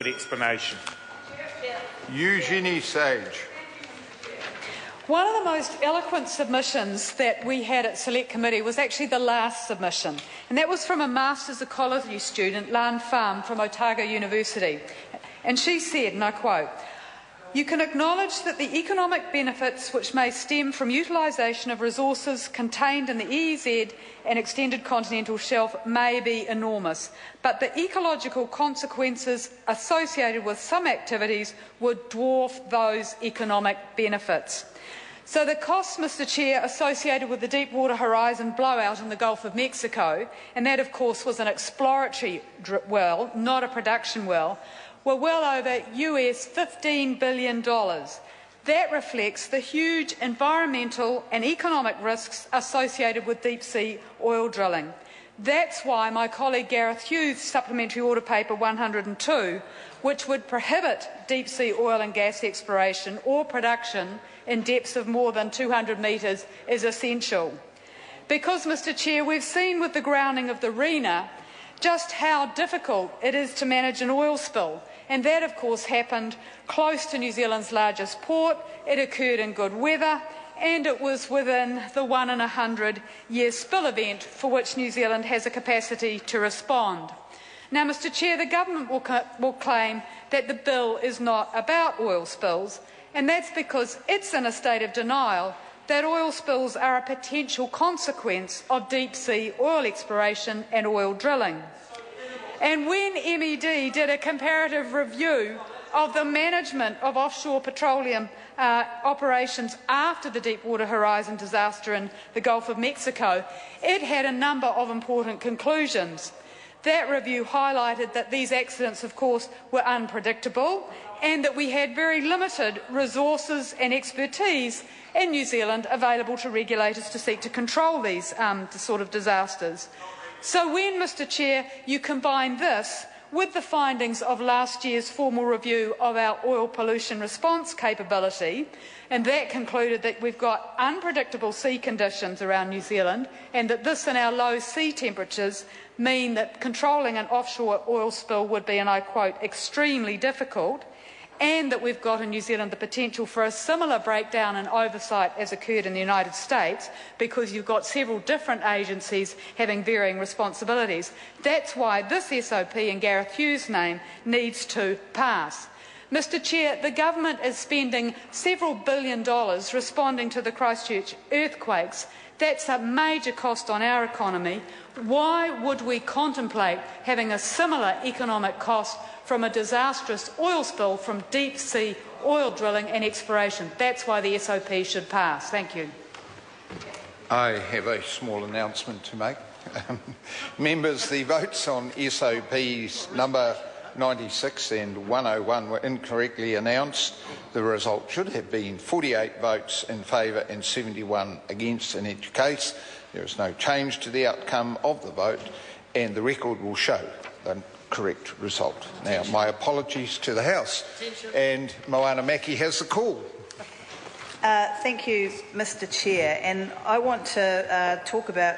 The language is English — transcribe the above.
Explanation. Eugenie Sage. One of the most eloquent submissions that we had at Select Committee was actually the last submission, and that was from a Masters Ecology student, Lan Pham, from Otago University. And she said, and I quote, "You can acknowledge that the economic benefits which may stem from utilisation of resources contained in the EEZ and extended continental shelf may be enormous, but the ecological consequences associated with some activities would dwarf those economic benefits." So the costs, Mr Chair, associated with the Deepwater Horizon blowout in the Gulf of Mexico, and that of course was an exploratory well, not a production well, were well over US $15 billion. That reflects the huge environmental and economic risks associated with deep-sea oil drilling. That's why my colleague Gareth Hughes' Supplementary Order Paper 102, which would prohibit deep-sea oil and gas exploration or production in depths of more than 200 metres, is essential. Because, Mr Chair, we've seen with the grounding of the Rena just how difficult it is to manage an oil spill. And that, of course, happened close to New Zealand's largest port. It occurred in good weather, and it was within the 1 in 100-year spill event for which New Zealand has a capacity to respond. Now, Mr Chair, the government will claim that the bill is not about oil spills, and that's because it's in a state of denial that oil spills are a potential consequence of deep-sea oil exploration and oil drilling. And when MED did a comparative review of the management of offshore petroleum operations after the Deepwater Horizon disaster in the Gulf of Mexico, it had a number of important conclusions. That review highlighted that these accidents, of course, were unpredictable and that we had very limited resources and expertise in New Zealand available to regulators to seek to control these sort of disasters. So when, Mr Chair, you combine this with the findings of last year's formal review of our oil pollution response capability, and that concluded that we've got unpredictable sea conditions around New Zealand and that this and our low sea temperatures mean that controlling an offshore oil spill would be, and I quote, extremely difficult, and that we've got in New Zealand the potential for a similar breakdown in oversight as occurred in the United States, because you've got several different agencies having varying responsibilities. That's why this SOP in Gareth Hughes' name needs to pass. Mr Chair, the government is spending several $billion responding to the Christchurch earthquakes. That's a major cost on our economy. Why would we contemplate having a similar economic cost from a disastrous oil spill from deep-sea oil drilling and exploration? That's why the SOP should pass. Thank you. I have a small announcement to make. Members, the votes on SOPs number 96 and 101 were incorrectly announced. The result should have been 48 votes in favour and 71 against in each case. There is no change to the outcome of the vote, and the record will show the correct result. Now, my apologies to the House, and Moana Maki has the call. Thank you, Mr Chair, and I want to talk about